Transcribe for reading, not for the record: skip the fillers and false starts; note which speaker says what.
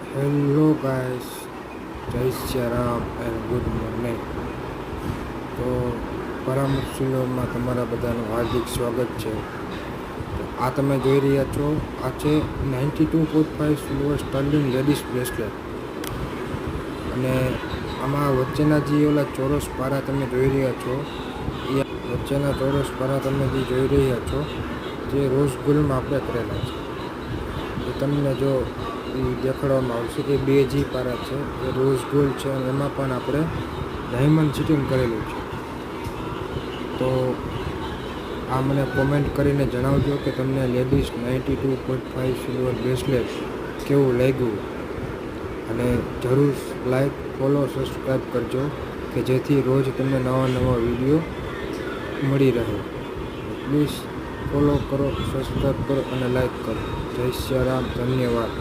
Speaker 1: Hello guys, જય Shri Ram and good morning. તો પરામર્શ સિલ્વરમાં તમારા બધાનું હાર્દિક સ્વાગત છે. તો આ તમે જોઈ રહ્યા છો, આ છે 92.5 સિલ્વર સ્ટર્લિંગ લેડીઝ બ્રેસલેટ. અને આમાં વચ્ચેના જે ઓલા ચોરસ પારા તમે જોઈ રહ્યા છો, એ વચ્ચેના ચોરસ પારા તમે જે જોઈ રહ્યા છો, જે રોઝ ગોલ્ડમાં આપણે કરેલા છે. એ તમને જો એ દેખાડવામાં આવશે. એ 2G પારા છે, એ રોઝ ગોલ્ડ છે, અને એમાં પણ આપણે ડાયમંડ સિટિંગ કરેલું છે. તો આ મને કોમેન્ટ કરીને જણાવજો કે તમને લેડીઝ 92.5 સિલ્વર બ્રેસલેટ કેવું લાગ્યું, અને જરૂર લાઈક, ફોલો, સબસ્ક્રાઈબ કરજો કે જેથી રોજ તમને નવા નવા વિડીયો મળી રહે. પ્લીઝ ફોલો કરો, સબસ્ક્રાઈબ કરો અને લાઈક કરો. જય શ્રી રામ, ધન્યવાદ.